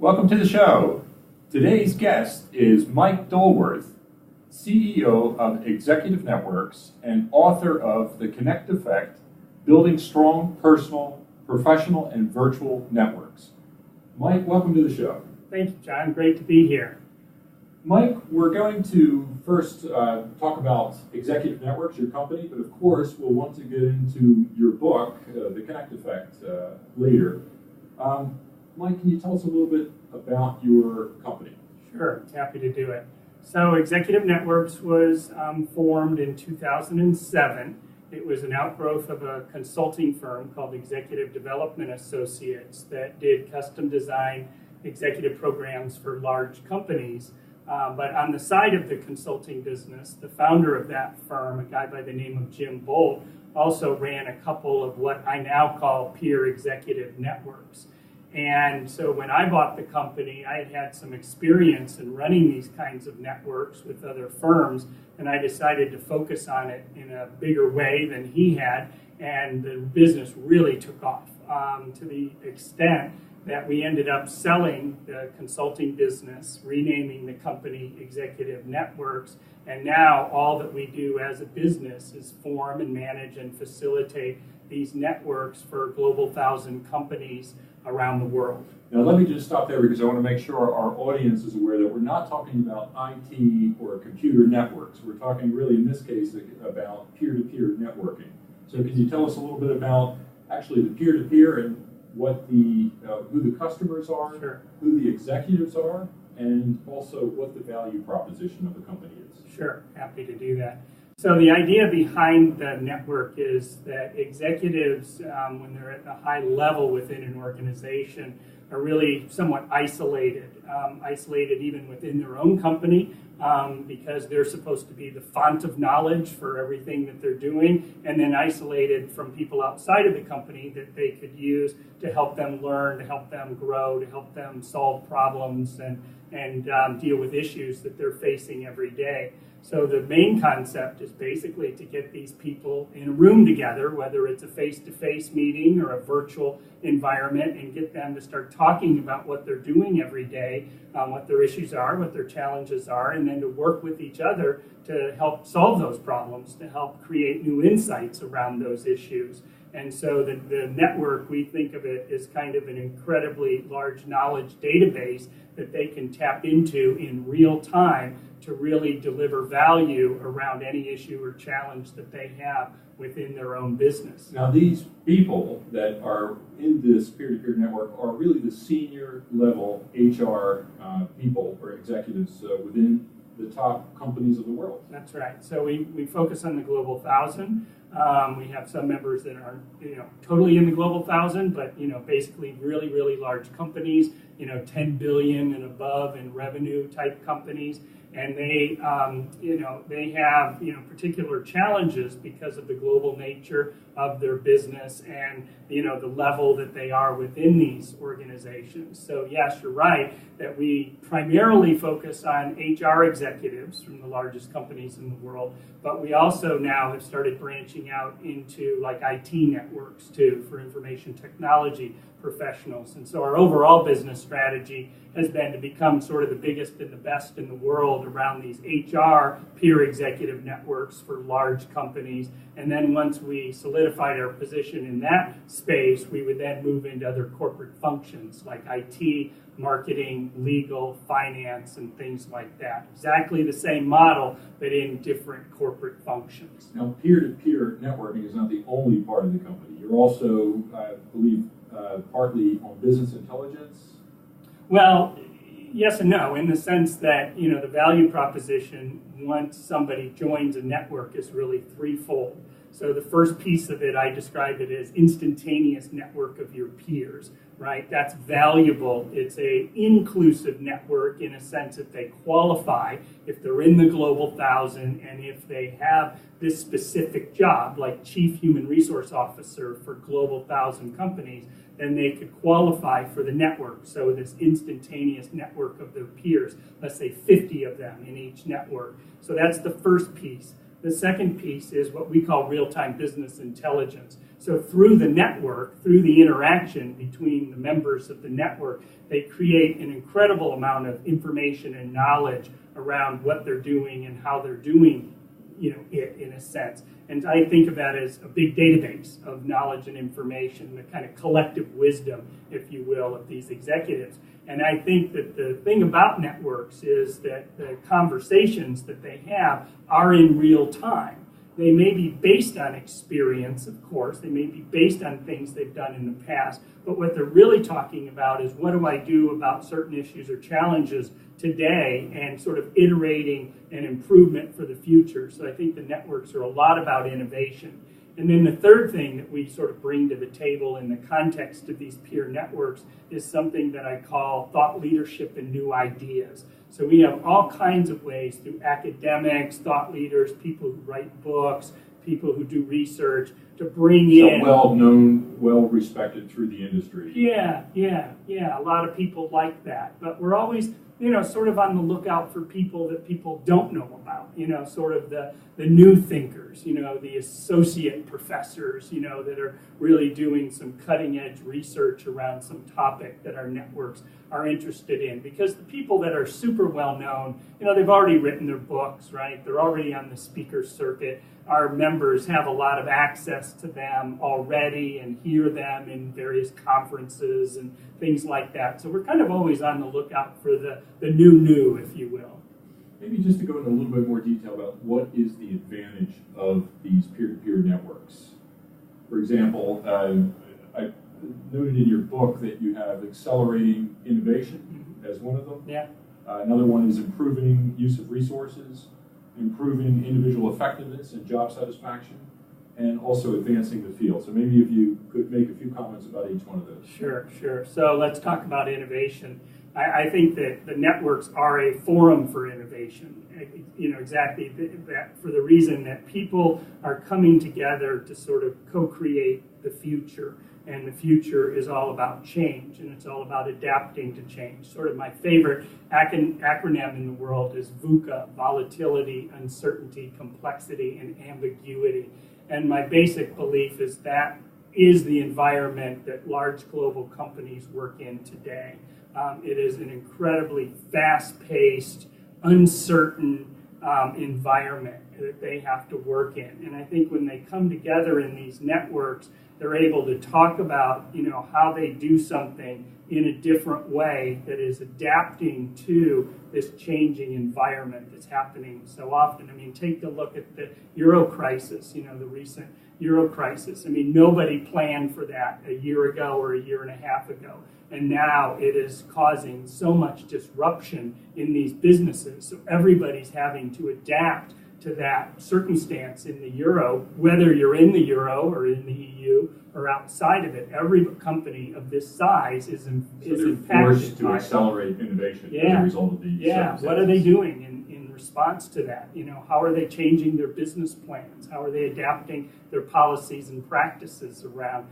Welcome to the show. Today's guest is Mike Dulworth, CEO of Executive Networks and author of The Connect Effect, Building Strong Personal, Professional, and Virtual Networks. Mike, welcome to the show. Thank you, John. Great to be here. Mike, we're going to first talk about Executive Networks, your company, but of course we'll want to get into your book, The Connect Effect, later. Mike, can you tell us a little bit about your company? Sure, happy to do it. So Executive Networks was formed in 2007. It was an outgrowth of a consulting firm called Executive Development Associates that did custom design executive programs for large companies. But on the side of the consulting business, the founder of that firm, a guy by the name of Jim Bolt, also ran a couple of what I now call peer executive networks. And so when I bought the company, I had had some experience in running these kinds of networks with other firms, and I decided to focus on it in a bigger way than he had, and the business really took off to the extent that we ended up selling the consulting business, renaming the company Executive Networks, and now all that we do as a business is form and manage and facilitate these networks for Global 1,000 companies around the world. Now let me just stop there because I want to make sure our audience is aware that we're not talking about IT or computer networks. We're talking really in this case about peer-to-peer networking. So can you tell us a little bit about actually the peer-to-peer and what the who the customers are, Sure. who the executives are, and also what the value proposition of the company is? Sure, happy to do that. So the idea behind the network is that executives, when they're at the high level within an organization, are really somewhat isolated even within their own company, because they're supposed to be the font of knowledge for everything that they're doing, and then isolated from people outside of the company that they could use to help them learn, to help them grow, to help them solve problems and deal with issues that they're facing every day. So the main concept is basically to get these people in a room together, whether it's a face-to-face meeting or a virtual environment, and get them to start talking about what they're doing every day, what their issues are, what their challenges are, and then to work with each other to help solve those problems, to help create new insights around those issues. And so the network, we think of it as kind of an incredibly large knowledge database that they can tap into in real time to really deliver value around any issue or challenge that they have within their own business. Now these people that are in this peer-to-peer network are really the senior level HR people or executives within the top companies of the world. That's right. So we focus on the Global 1,000. We have some members that are totally in the Global 1,000, but basically really, really large companies, 10 billion and above in revenue type companies. And they have particular challenges because of the global nature of their business and the level that they are within these organizations. So yes, you're right that we primarily focus on HR executives from the largest companies in the world, but we also now have started branching out into like IT networks too for information technology professionals. And so our overall business strategy has been to become sort of the biggest and the best in the world around these HR peer executive networks for large companies. And then once we solidified our position in that space, we would then move into other corporate functions like IT, marketing, legal, finance, and things like that. Exactly the same model, but in different corporate functions. Now, peer-to-peer networking is not the only part of the company. You're also, I believe, partly on business intelligence. Well, yes and no, in the sense that, the value proposition once somebody joins a network is really threefold. So the first piece of it, I describe it as instantaneous network of your peers, right? That's valuable. It's a inclusive network in a sense that they qualify if they're in the Global 1,000 and if they have this specific job, like Chief Human Resource Officer for Global 1,000 companies, then they could qualify for the network. So this instantaneous network of their peers, let's say 50 of them in each network. So that's the first piece. The second piece is what we call real-time business intelligence. So through the network, through the interaction between the members of the network, they create an incredible amount of information and knowledge around what they're doing and how they're doing, it in a sense. And I think of that as a big database of knowledge and information, the kind of collective wisdom, if you will, of these executives. And I think that the thing about networks is that the conversations that they have are in real time. They may be based on experience, of course. They may be based on things they've done in the past. But what they're really talking about is, what do I do about certain issues or challenges today, and sort of iterating an improvement for the future. So I think the networks are a lot about innovation. And then the third thing that we sort of bring to the table in the context of these peer networks is something that I call thought leadership and new ideas. So we have all kinds of ways through academics, thought leaders, people who write books, people who do research, to bring in... So well-known, well-respected through the industry. Yeah. A lot of people like that. But we're always, sort of on the lookout for people that people don't know about, sort of the new thinkers, the associate professors, that are really doing some cutting-edge research around some topic that our networks are interested in. Because the people that are super well-known, they've already written their books, right? They're already on the speaker circuit. Our members have a lot of access to them already and hear them in various conferences and things like that. So we're kind of always on the lookout for the new, if you will. Maybe just to go into a little bit more detail about what is the advantage of these peer-to-peer networks. For example, I noted in your book that you have accelerating innovation as one of them. Yeah. Another one is improving use of resources, improving individual effectiveness and job satisfaction, and also advancing the field. So maybe if you could make a few comments about each one of those. Sure. So let's talk about innovation. I think that the networks are a forum for innovation. Exactly that, for the reason that people are coming together to sort of co-create the future. And the future is all about change, and it's all about adapting to change. Sort of my favorite acronym in the world is VUCA: volatility, uncertainty, complexity, and ambiguity. And my basic belief is that is the environment that large global companies work in today. It is an incredibly fast-paced, uncertain environment that they have to work in. And I think when they come together in these networks, they're able to talk about, how they do something in a different way that is adapting to this changing environment that's happening so often. I mean, take a look at the Euro crisis, the recent Euro crisis. I mean, nobody planned for that a year ago or a year and a half ago. And now it is causing so much disruption in these businesses. So everybody's having to adapt to that circumstance in the euro, whether you're in the euro or in the EU or outside of it. Every company of this size is impacted. Forced to accelerate innovation as a result of these circumstances. What are they doing in response to that? How are they changing their business plans? How are they adapting their policies and practices around,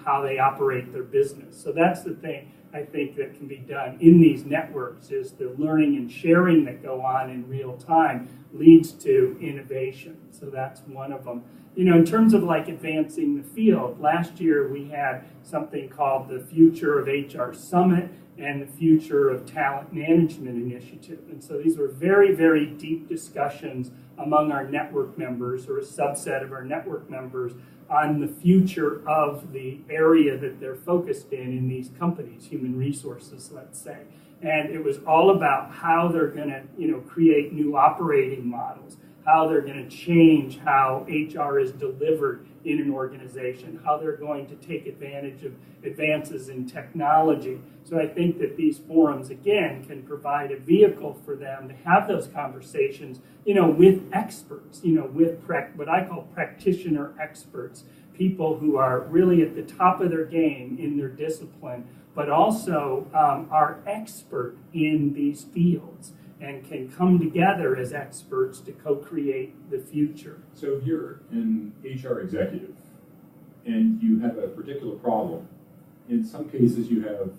how they operate their business? So that's the thing I think that can be done in these networks, is the learning and sharing that go on in real time leads to innovation. So that's one of them. In terms of advancing the field, last year we had something called the Future of HR Summit and the Future of Talent Management Initiative. And so these were very, very deep discussions among our network members, or a subset of our network members, on the future of the area that they're focused in these companies, human resources, let's say. And it was all about how they're going to, create new operating models, how they're going to change how HR is delivered in an organization, how they're going to take advantage of advances in technology. So I think that these forums, again, can provide a vehicle for them to have those conversations, with experts, with what I call practitioner experts, people who are really at the top of their game in their discipline, but also are expert in these fields and can come together as experts to co-create the future. So if you're an HR executive and you have a particular problem, in some cases you have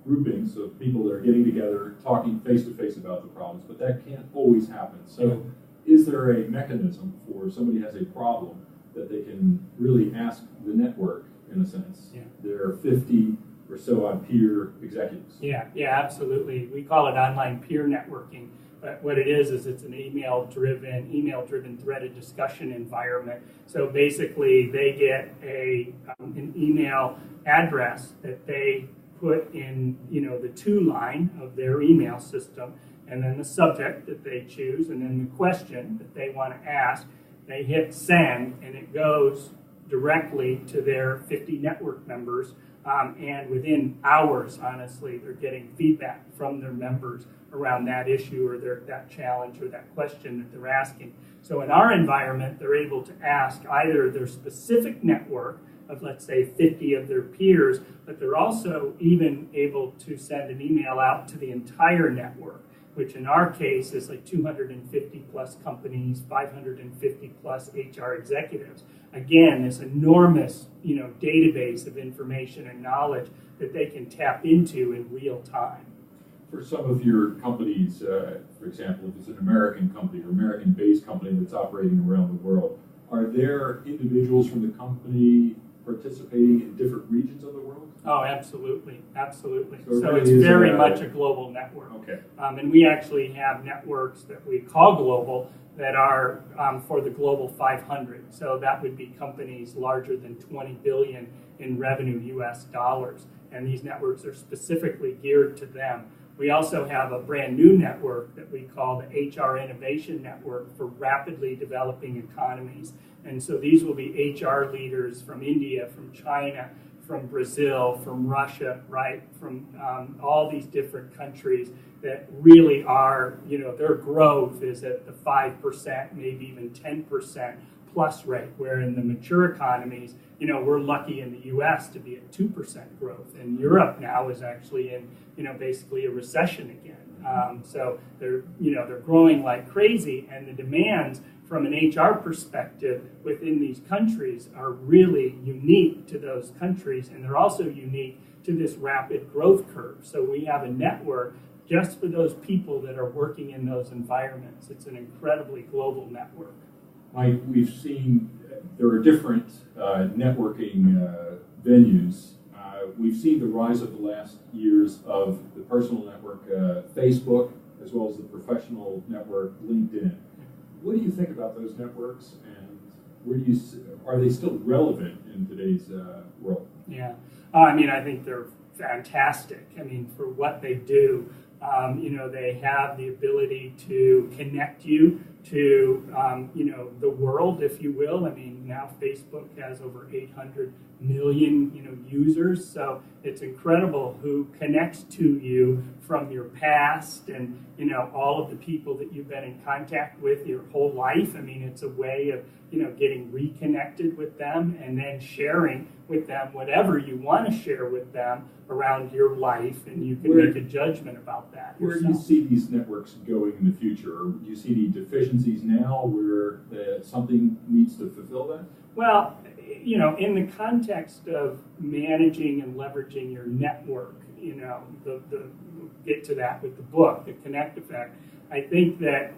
groupings of people that are getting together, talking face-to-face about the problems, but that can't always happen. So is there a mechanism for somebody who has a problem that they can really ask the network, in a sense. Yeah. There are 50 or so odd peer executives. Yeah, absolutely. We call it online peer networking. But what it is it's an email-driven threaded discussion environment. So basically, they get an email address that they put in, the to line of their email system, and then the subject that they choose, and then the question that they want to ask. They hit send, and it goes directly to their 50 network members. And within hours, honestly, they're getting feedback from their members around that issue or that challenge or that question that they're asking. So in our environment, they're able to ask either their specific network of, let's say, 50 of their peers, but they're also even able to send an email out to the entire network, which in our case is like 250 plus companies, 550 plus HR executives. Again, this enormous, database of information and knowledge that they can tap into in real time. For some of your companies, for example, if it's an American company or American-based company that's operating around the world, are there individuals from the company participating in different regions of the world? Oh, absolutely. So it's very much a global network. Okay. And we actually have networks that we call global that are for the Global 500. So that would be companies larger than 20 billion in revenue US dollars. And these networks are specifically geared to them. We also have a brand new network that we call the HR Innovation Network for rapidly developing economies. And so these will be HR leaders from India, from China, from Brazil, from Russia, right? From all these different countries that really are, their growth is at the 5%, maybe even 10% plus rate, where in the mature economies, we're lucky in the US to be at 2% growth. And Europe now is actually in, basically a recession again. So they're growing like crazy, and the demands from an HR perspective within these countries are really unique to those countries, and they're also unique to this rapid growth curve. So we have a network just for those people that are working in those environments. It's an incredibly global network. Mike, we've seen there are different networking venues. We've seen the rise of the last years of the personal network, Facebook, as well as the professional network, LinkedIn. What do you think about those networks, and where do you are they still relevant in today's world? Yeah, I think they're fantastic. For what they do, they have the ability to connect you to, the world, if you will. Now Facebook has over 800 million, users. So it's incredible who connects to you from your past and, all of the people that you've been in contact with your whole life. It's a way of, getting reconnected with them and then sharing with them whatever you want to share with them around your life, and you can make a judgment about that yourself. Where do you see these networks going in the future? Or do you see any deficiencies now where something needs to fulfill that? Well, in the context of managing and leveraging your network, we'll get to that with the book, the Connect Effect. I think that,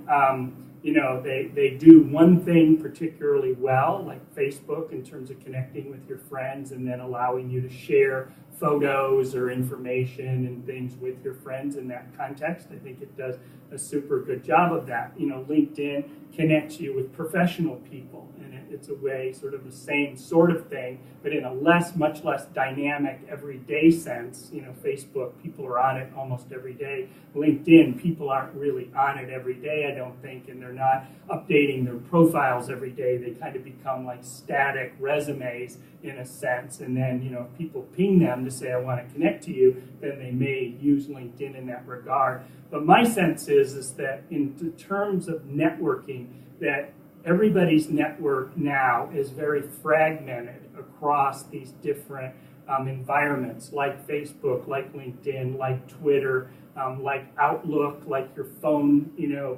they do one thing particularly well, like Facebook, in terms of connecting with your friends and then allowing you to share photos or information and things with your friends in that context. I think it does a super good job of that. LinkedIn connects you with professional people, and it's a way, sort of the same sort of thing, but in a much less dynamic, everyday sense. Facebook, people are on it almost every day. LinkedIn, people aren't really on it every day, I don't think, and they're not updating their profiles every day. They kind of become like static resumes in a sense, and then, if people ping them to say, I want to connect to you, then they may use LinkedIn in that regard. But my sense is that in terms of networking, that everybody's network now is very fragmented across these different environments, like Facebook, like LinkedIn, like Twitter, like Outlook, like your phone,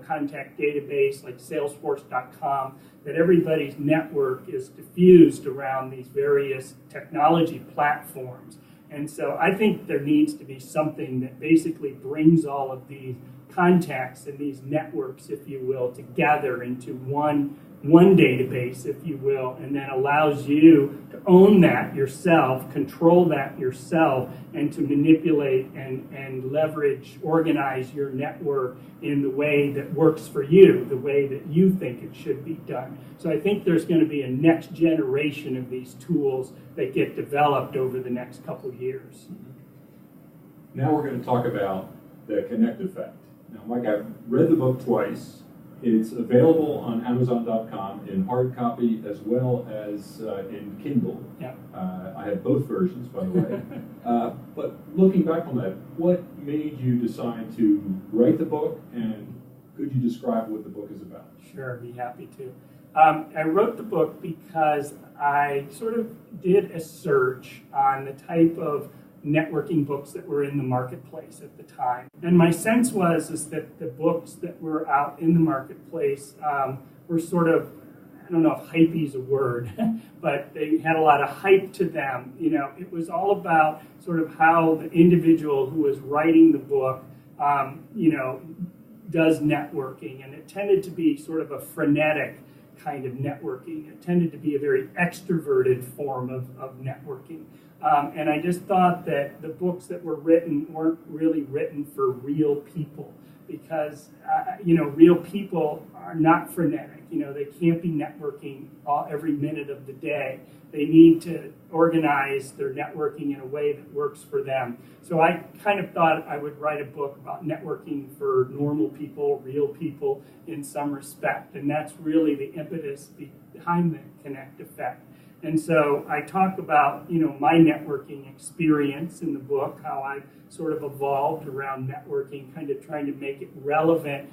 contact database, like Salesforce.com, that everybody's network is diffused around these various technology platforms. And so I think there needs to be something that basically brings all of these contacts and these networks, if you will, together into one database, if you will, and then allows you to own that yourself, control that yourself, and to manipulate and leverage, organize your network in the way that works for you, the way that you think it should be done. So I think there's going to be a next generation of these tools that get developed over the next couple of years. Now we're going to talk about the Connect effect. Now, Mike, I've read the book twice. It's available on Amazon.com in hard copy as well as in Kindle. Yeah. I have both versions, by the way. But looking back on that, what made you decide to write the book, and could you describe what the book is about? Sure, I'd be happy to. I wrote the book because I sort of did a search on the type of networking books that were in the marketplace at the time. And my sense was that the books that were out in the marketplace were sort of, I don't know if hypey is a word, but they had a lot of hype to them. You know, it was all about sort of how the individual who was writing the book, does networking. And it tended to be sort of a frenetic kind of networking. It tended to be a very extroverted form of networking. And I just thought that the books that were written weren't really written for real people because, real people are not frenetic. You know, they can't be networking every minute of the day. They need to organize their networking in a way that works for them. So I kind of thought I would write a book about networking for normal people, real people in some respect. And that's really the impetus behind the Connect effect. And so I talk about, my networking experience in the book, how I sort of evolved around networking, kind of trying to make it relevant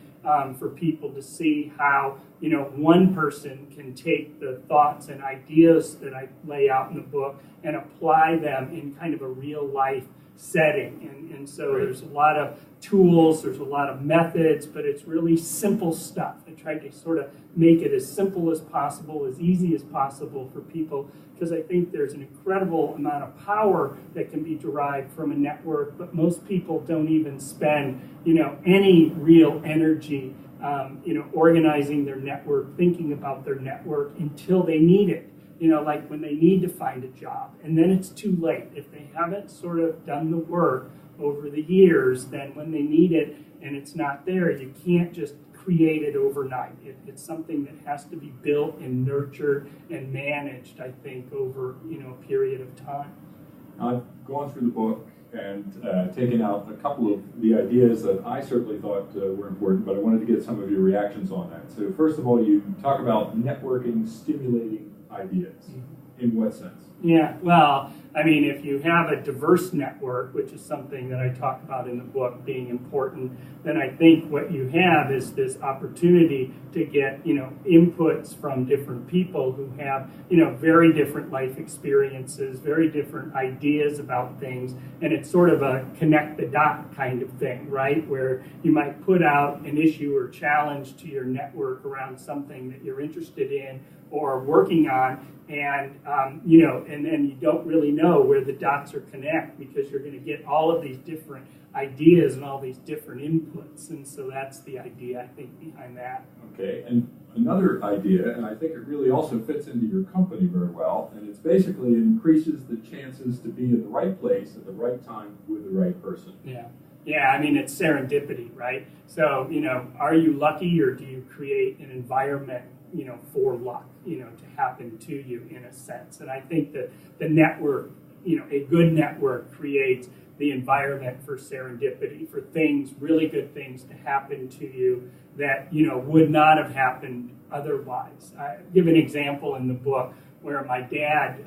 for people to see how, one person can take the thoughts and ideas that I lay out in the book and apply them in kind of a real life setting. And so there's a lot of tools, there's a lot of methods, but it's really simple stuff. I tried to sort of make it as simple as possible, as easy as possible for people, because I think there's an incredible amount of power that can be derived from a network, but most people don't even spend, any real energy, organizing their network, thinking about their network until they need it. Like when they need to find a job, and then it's too late. If they haven't sort of done the work over the years, then when they need it and it's not there, you can't just create it overnight. It's something that has to be built and nurtured and managed, I think, over a period of time. I've gone through the book and taken out a couple of the ideas that I certainly thought were important, but I wanted to get some of your reactions on that. So first of all, you talk about networking stimulating ideas. In what sense? Yeah, well, I mean, if you have a diverse network, which is something that I talk about in the book being important, then I think what you have is this opportunity to get, inputs from different people who have, very different life experiences, very different ideas about things, and it's sort of a connect the dot kind of thing, right? Where you might put out an issue or challenge to your network around something that you're interested in or working on, and and then you don't really know where the dots are connect because you're going to get all of these different ideas and all these different inputs, and so that's the idea I think behind that. Okay, and another idea, and I think it really also fits into your company very well, and it's basically it increases the chances to be in the right place at the right time with the right person. Yeah, I mean, it's serendipity, right? So, are you lucky or do you create an environment for luck, to happen to you in a sense? And I think that the network, a good network creates the environment for serendipity, for things, really good things to happen to you that, would not have happened otherwise. I give an example in the book where my dad,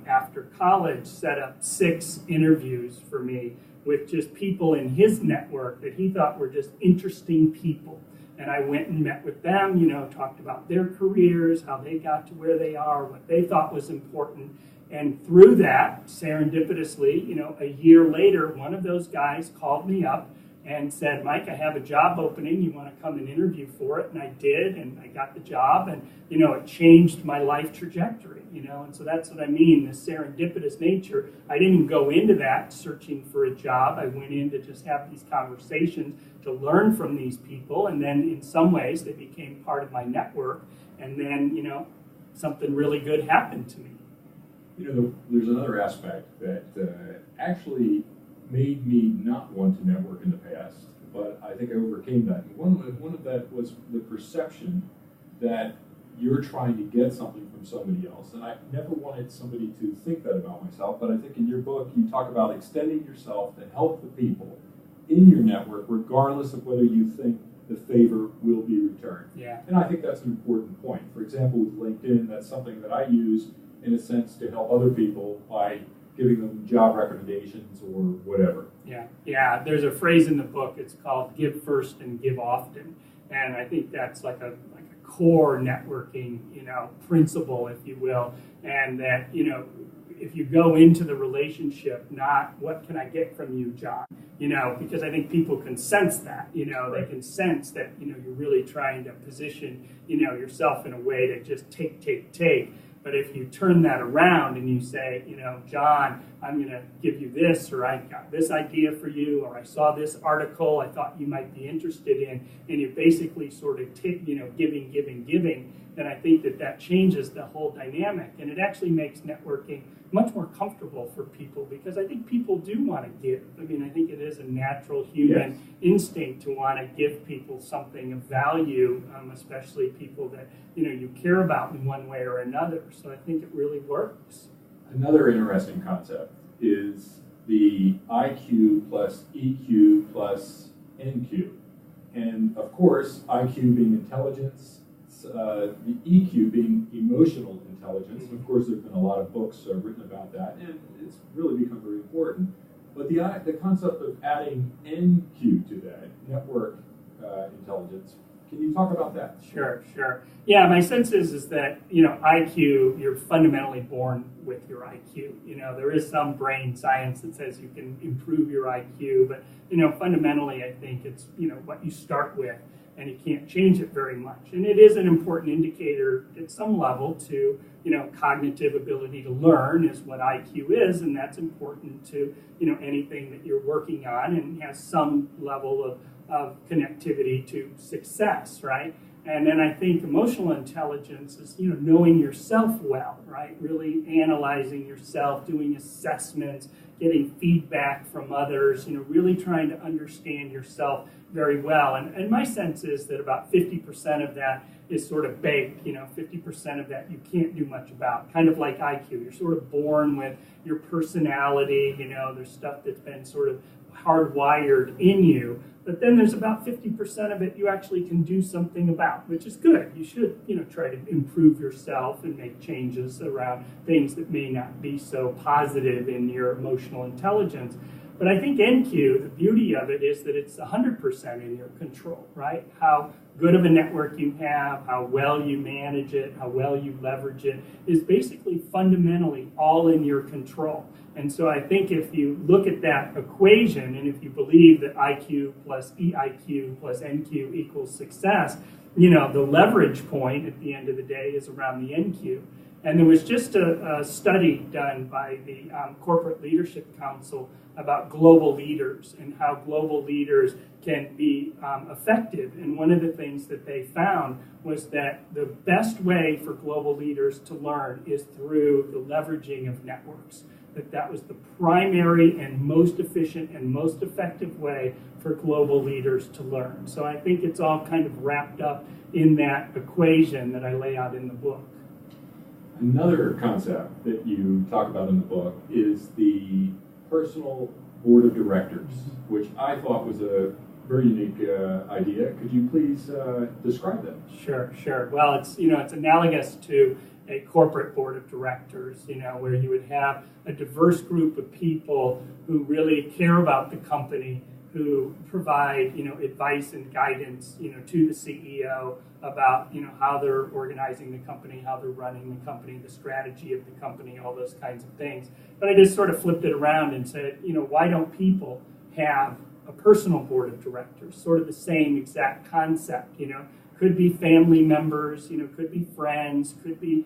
after college, set up 6 interviews for me with just people in his network that he thought were just interesting people. And I went and met with them, talked about their careers, how they got to where they are, what they thought was important. And through that, serendipitously, a year later, one of those guys called me up and said, Mike, I have a job opening. You want to come and interview for it? And I did, and I got the job. And, it changed my life trajectory. And so that's what I mean, this serendipitous nature. I didn't go into that searching for a job. I went in to just have these conversations, to learn from these people, and then in some ways they became part of my network, and then, something really good happened to me. There's another aspect that actually made me not want to network in the past, but I think I overcame that. And one of that was the perception that you're trying to get something from somebody else. And I never wanted somebody to think that about myself, but I think in your book you talk about extending yourself to help the people in your network, regardless of whether you think the favor will be returned. Yeah. And I think that's an important point. For example, with LinkedIn, that's something that I use in a sense to help other people by giving them job recommendations or whatever. Yeah. There's a phrase in the book. It's called "give first and give often," and I think that's like a core networking, principle, if you will. And that, if you go into the relationship, not what can I get from you, John, because I think people can sense that, they can sense that, you're really trying to position, yourself in a way to just take. But if you turn that around and you say, John, I'm going to give you this, or I got this idea for you, or I saw this article I thought you might be interested in, and you basically sort of giving, then I think that changes the whole dynamic. And it actually makes networking much more comfortable for people, because I think people do want to give. I think it is a natural human instinct to want to give people something of value, especially people that you care about in one way or another. So I think it really works. Another interesting concept is the IQ plus EQ plus NQ. And of course, IQ being intelligence, the EQ being emotional intelligence. And of course, there have been a lot of books written about that, and it's really become very important. But the concept of adding NQ to that, network intelligence, can you talk about that? Sure. Yeah, my sense is that, IQ, you're fundamentally born with your IQ. There is some brain science that says you can improve your IQ, but, fundamentally I think it's, what you start with, and you can't change it very much. And it is an important indicator at some level to, cognitive ability to learn is what IQ is, and that's important to, anything that you're working on and has some level of connectivity to success, right? And then I think emotional intelligence is, knowing yourself well, right? Really analyzing yourself, doing assessments, getting feedback from others, really trying to understand yourself very well. And my sense is that about 50% of that is sort of baked, 50% of that you can't do much about, kind of like IQ. You're sort of born with your personality, there's stuff that's been sort of hardwired in you. But then there's about 50% of it you actually can do something about, which is good. You should, try to improve yourself and make changes around things that may not be so positive in your emotional intelligence. But I think NQ, the beauty of it is that it's 100% in your control, right? How good of a network you have, how well you manage it, how well you leverage it, is basically fundamentally all in your control. And so I think if you look at that equation, and if you believe that IQ plus EIQ plus NQ equals success, the leverage point at the end of the day is around the NQ. And there was just a study done by the Corporate Leadership Council about global leaders and how global leaders can be effective. And one of the things that they found was that the best way for global leaders to learn is through the leveraging of networks. That was the primary and most efficient and most effective way for global leaders to learn. So I think it's all kind of wrapped up in that equation that I lay out in the book. Another concept that you talk about in the book is the personal board of directors, which I thought was a very unique idea. Could you please describe that? Sure. Well, it's analogous to a corporate board of directors, where you would have a diverse group of people who really care about the company, who provide, advice and guidance, to the CEO about, how they're organizing the company, how they're running the company, the strategy of the company, all those kinds of things. But I just sort of flipped it around and said, why don't people have a personal board of directors? Sort of the same exact concept, Could be family members, could be friends, could be,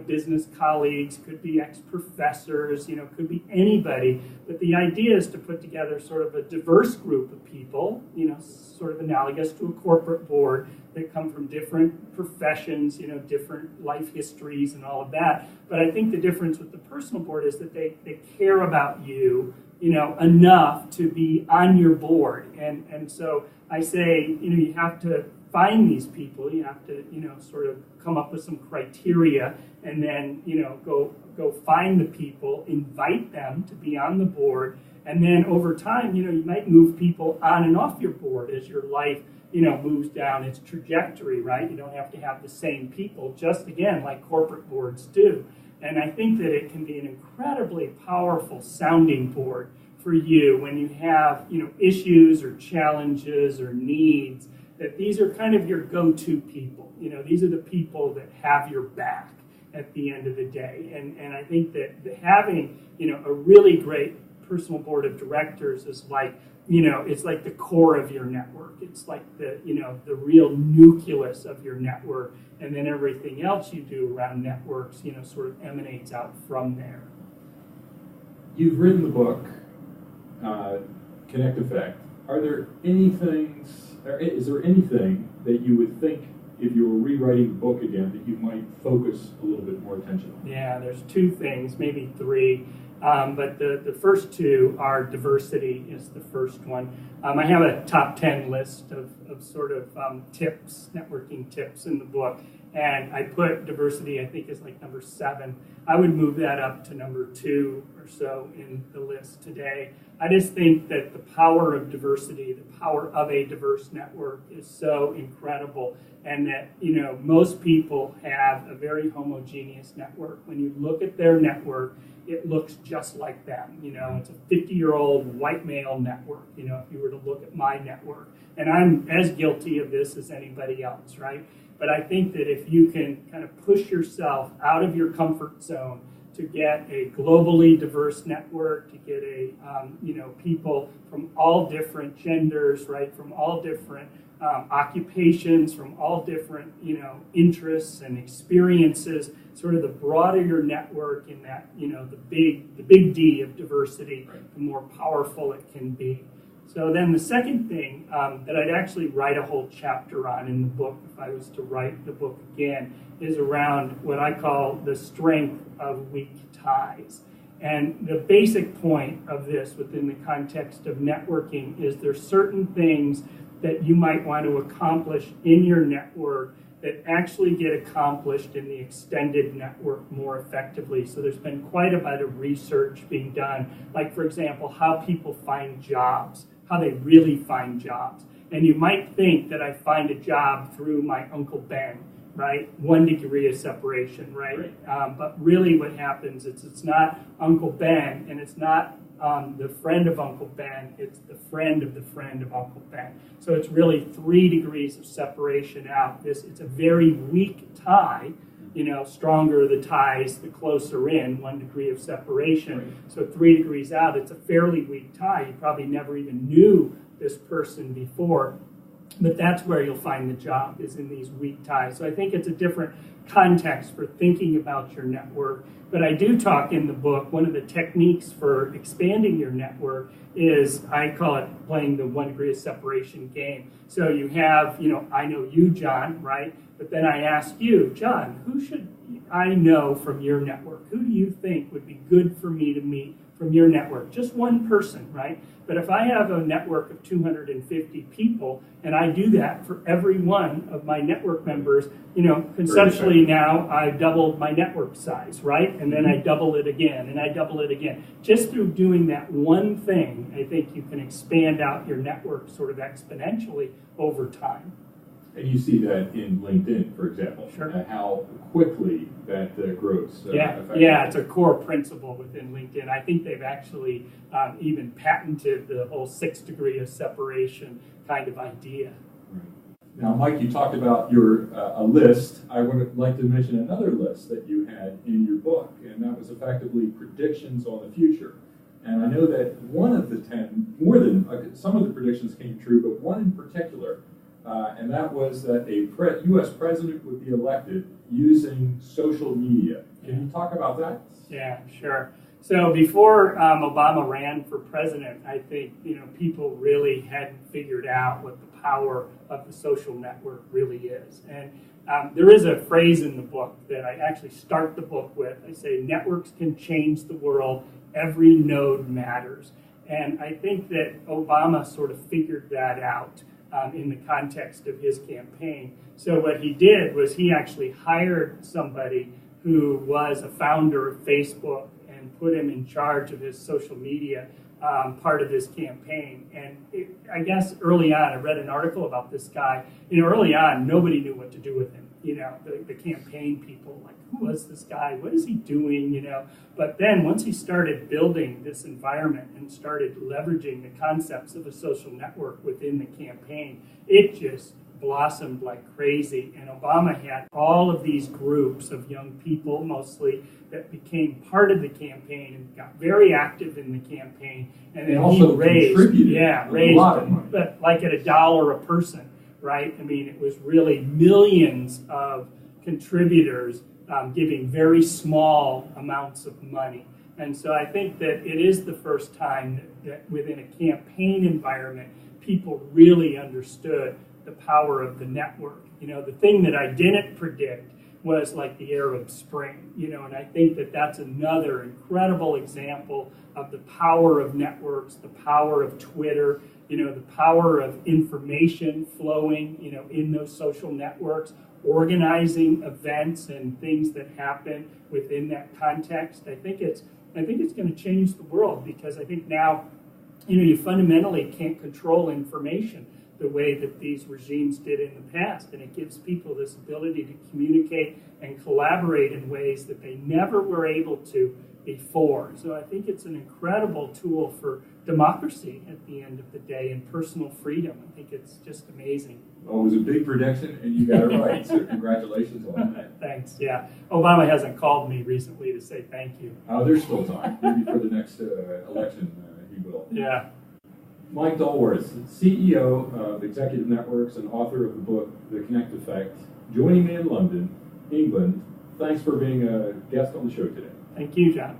business colleagues, could be ex-professors, could be anybody. But the idea is to put together sort of a diverse group of people, sort of analogous to a corporate board that come from different professions, different life histories and all of that. But I think the difference with the personal board is that they care about you, enough to be on your board. And so I say, you have to find these people, you have to, sort of come up with some criteria and then, go find the people, invite them to be on the board. And then over time, you might move people on and off your board as your life, moves down its trajectory, right? You don't have to have the same people, just again, like corporate boards do. And I think that it can be an incredibly powerful sounding board for you when you have, issues or challenges or needs, that these are kind of your go-to people. These are the people that have your back at the end of the day. And I think that having, a really great personal board of directors is like, it's like the core of your network. It's like the real nucleus of your network. And then everything else you do around networks, sort of emanates out from there. You've written the book, Connect Effect. Is there anything that you would think, if you were rewriting the book again, that you might focus a little bit more attention on? Yeah, there's two things, maybe three. But the first two are diversity is the first one. I have a top 10 list of sort of tips, networking tips in the book. And I put diversity, I think, is like number 7. I would move that up to number 2 or so in the list today. I just think that the power of diversity, the power of a diverse network is so incredible. And that, most people have a very homogeneous network. When you look at their network, it looks just like them. It's a 50-year-old white male network, if you were to look at my network. And I'm as guilty of this as anybody else, right? But I think that if you can kind of push yourself out of your comfort zone to get a globally diverse network, to get people from all different genders, right, from all different occupations, from all different, interests and experiences, sort of the broader your network in that, the big D of diversity, the more powerful it can be. So then the second thing that I'd actually write a whole chapter on in the book, if I was to write the book again, is around what I call the strength of weak ties. And the basic point of this within the context of networking is there's certain things that you might want to accomplish in your network that actually get accomplished in the extended network more effectively. So there's been quite a bit of research being done, like, for example, how people find jobs, how they really find jobs. And you might think that I find a job through my Uncle Ben, right? 1 degree of separation, right? But really what happens is it's not Uncle Ben, and it's not the friend of Uncle Ben, it's the friend of Uncle Ben. So it's really 3 degrees of separation out. It's a very weak tie. Stronger the ties, the closer in, 1 degree of separation. Right. So 3 degrees out, it's a fairly weak tie. You probably never even knew this person before. But that's where you'll find the job, is in these weak ties. So I think it's a different context for thinking about your network. But I do talk in the book, one of the techniques for expanding your network is, I call it playing the 1 degree of separation game. So you have, I know you, John, right? But then I ask you, John, who should I know from your network? Who do you think would be good for me to meet from your network? Just one person, right? But if I have a network of 250 people, and I do that for every one of my network members, conceptually now I've doubled my network size, right? And then I double it again, and I double it again. Just through doing that one thing, I think you can expand out your network sort of exponentially over time. And you see that in LinkedIn, for example, how quickly that grows. Yeah, it's a core principle within LinkedIn. I think they've actually even patented the whole 6 degree of separation kind of idea. Right. Now, Mike, you talked about your a list. I would like to mention another list that you had in your book, and that was effectively predictions on the future. And I know that one of the 10, more than some of the predictions came true, but one in particular and that was that a U.S. president would be elected using social media. Can you talk about that? Yeah, sure. So before Obama ran for president, I think people really hadn't figured out what the power of the social network really is. And there is a phrase in the book that I actually start the book with. I say, networks can change the world. Every node matters. And I think that Obama sort of figured that out in the context of his campaign. So what he did was he actually hired somebody who was a founder of Facebook and put him in charge of his social media part of his campaign. And I guess early on, I read an article about this guy. Early on, nobody knew what to do with him. The campaign people, like, who was this guy? What is he doing? But then once he started building this environment and started leveraging the concepts of a social network within the campaign, it just blossomed like crazy. And Obama had all of these groups of young people, mostly, that became part of the campaign and got very active in the campaign. And then also he raised a lot of money. But like at $1 a person. Right? I mean, it was really millions of contributors giving very small amounts of money. And so I think that it is the first time that within a campaign environment, people really understood the power of the network. The thing that I didn't predict was like the Arab Spring, and I think that that's another incredible example of the power of networks, the power of Twitter, the power of information flowing, in those social networks, organizing events and things that happen within that context. I think it's going to change the world, because I think now, you fundamentally can't control information the way that these regimes did in the past, and it gives people this ability to communicate and collaborate in ways that they never were able to before. So I think it's an incredible tool for democracy at the end of the day and personal freedom. I think it's just amazing. Well, it was a big prediction, and you got it right, so congratulations on that. Thanks, yeah. Obama hasn't called me recently to say thank you. There's still time. Maybe for the next election, he will. Yeah. Mike Dulworth, CEO of Executive Networks and author of the book, The Connect Effect, joining me in London, England. Thanks for being a guest on the show today. Thank you, John.